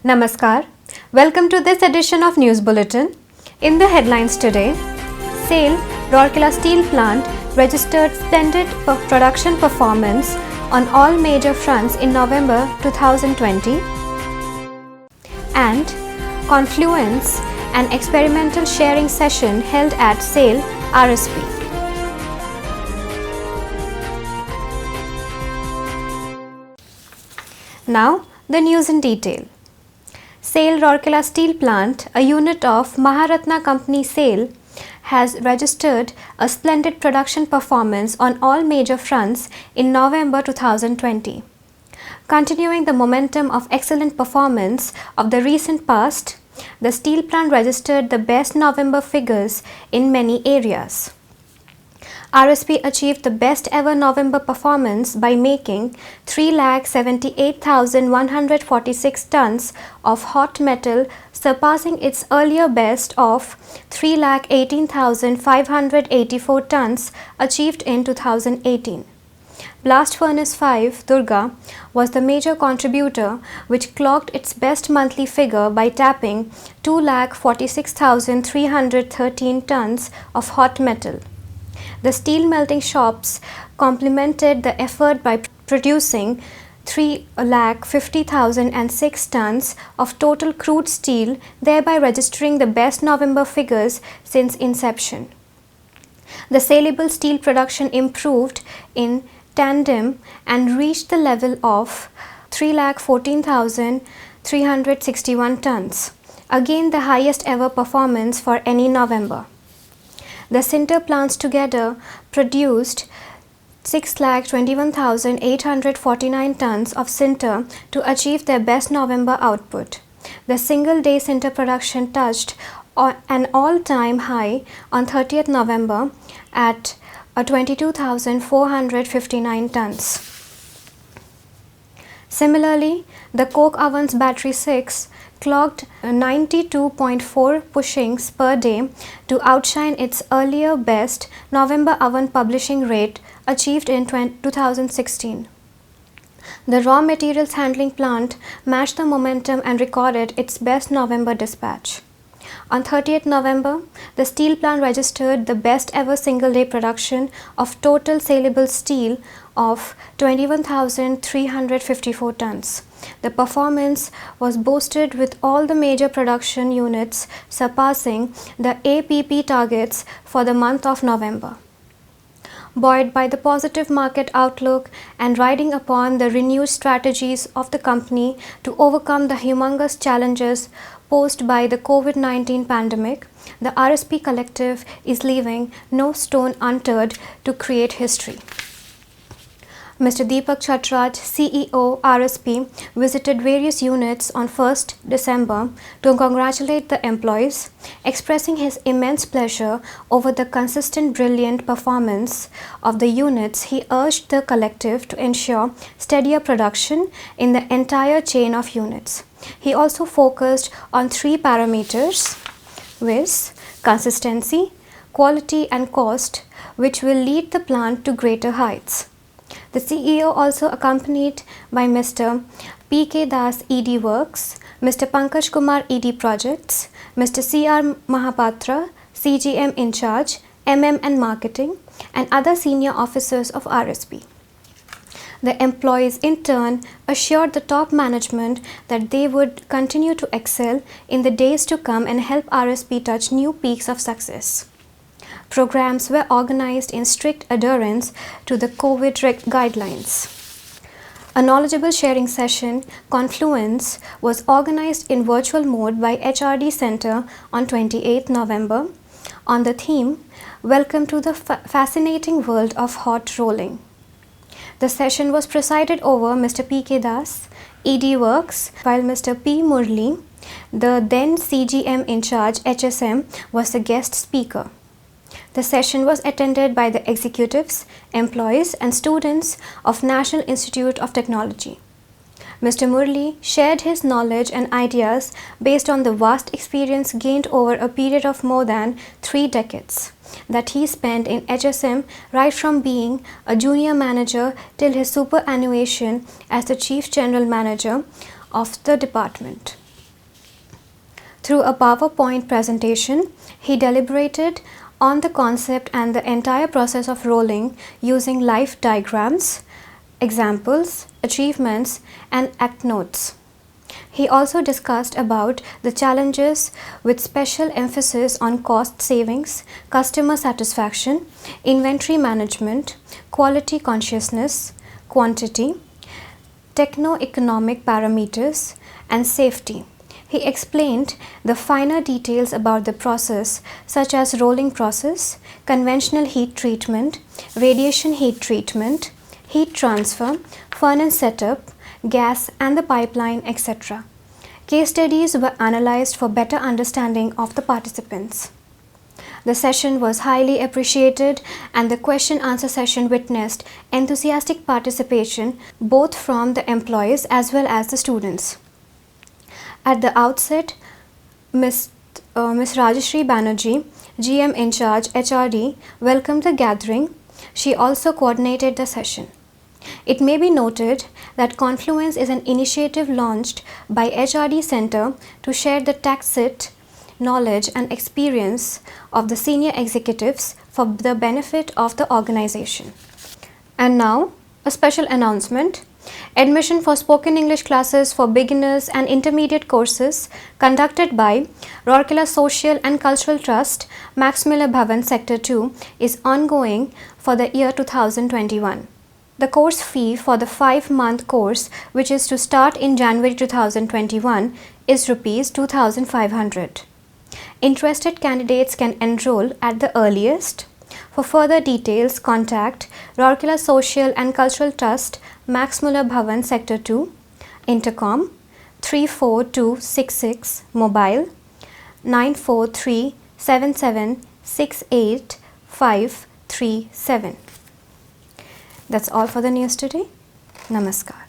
Namaskar. Welcome to this edition of News Bulletin. In the headlines today, SAIL Rourkela Steel Plant registered splendid production performance on all major fronts in November 2020, and Confluence, an experimental sharing session held at SAIL RSP. Now, the news in detail. SAIL Rourkela Steel Plant, a unit of Maharatna Company SAIL, has registered a splendid production performance on all major fronts in November 2020. Continuing the momentum of excellent performance of the recent past, the steel plant registered the best November figures in many areas. RSP achieved the best ever November performance by making 3,78,146 tons of hot metal, surpassing its earlier best of 3,18,584 tons achieved in 2018. Blast Furnace 5, Durga, was the major contributor, which clocked its best monthly figure by tapping 2,46,313 tons of hot metal. The steel melting shops complemented the effort by producing 3,50,006 tons of total crude steel, thereby registering the best November figures since inception. The saleable steel production improved in tandem and reached the level of 3,14,361 tons, again the highest ever performance for any November. The sinter plants together produced 6,21,849 tons of sinter to achieve their best November output. The single day sinter production touched an all-time high on 30th November at 22,459 tons. Similarly, the coke ovens battery 6 clocked 92.4 pushings per day to outshine its earlier best November oven publishing rate achieved in 2016. The raw materials handling plant matched the momentum and recorded its best November dispatch. On 30th November, the steel plant registered the best ever single day production of total saleable steel of 21,354 tons. The performance was boosted with all the major production units surpassing the APP targets for the month of November. Buoyed by the positive market outlook and riding upon the renewed strategies of the company to overcome the humongous challenges posed by the COVID-19 pandemic, the RSP collective is leaving no stone unturned to create history. Mr. Deepak Chatraj, CEO RSP, visited various units on 1st December to congratulate the employees, expressing his immense pleasure over the consistent brilliant performance of the units. He urged the collective to ensure steadier production in the entire chain of units. He also focused on 3 parameters, viz. Consistency, quality and cost, which will lead the plant to greater heights. The CEO also accompanied by Mr. P.K. Das ED Works, Mr. Pankaj Kumar ED Projects, Mr. C.R. Mahapatra CGM in charge, MM and Marketing, and other senior officers of RSP. The employees in turn assured the top management that they would continue to excel in the days to come and help RSP touch new peaks of success. Programs were organized in strict adherence to the COVID guidelines. A knowledgeable sharing session, Confluence, was organized in virtual mode by HRD Center on 28 November on the theme, Welcome to the Fascinating World of Hot Rolling. The session was presided over Mr. P.K. Das, ED Works, while Mr. P. Murli, the then CGM in charge HSM, was the guest speaker. The session was attended by the executives, employees and students of National Institute of Technology. Mr. Murli shared his knowledge and ideas based on the vast experience gained over a period of more than 3 decades that he spent in HSM, right from being a junior manager till his superannuation as the Chief General Manager of the department. Through a PowerPoint presentation, he deliberated on the concept and the entire process of rolling using life diagrams, examples, achievements, and act notes. He also discussed about the challenges with special emphasis on cost savings, customer satisfaction, inventory management, quality consciousness, quantity, techno-economic parameters, and safety. He explained the finer details about the process such as rolling process, conventional heat treatment, radiation heat treatment, heat transfer, furnace setup, gas and the pipeline, etc. Case studies were analyzed for better understanding of the participants. The session was highly appreciated and the question-answer session witnessed enthusiastic participation both from the employees as well as the students. At the outset, Ms. Rajashri Banerjee, GM in charge HRD, welcomed the gathering. She also coordinated the session. It may be noted that Confluence is an initiative launched by HRD Center to share the tacit knowledge and experience of the senior executives for the benefit of the organization. And now, a special announcement. Admission for spoken English classes for beginners and intermediate courses conducted by Rourkela Social and Cultural Trust, Max Miller Bhavan, Sector 2 is ongoing for the year 2021. The course fee for the 5-month course, which is to start in January 2021, is Rs 2,500. Interested candidates can enroll at the earliest. For further details, contact Rourkela Social and Cultural Trust, Max Muller Bhavan, Sector 2, Intercom 34266, Mobile 9437768537. That's all for the news today. Namaskar.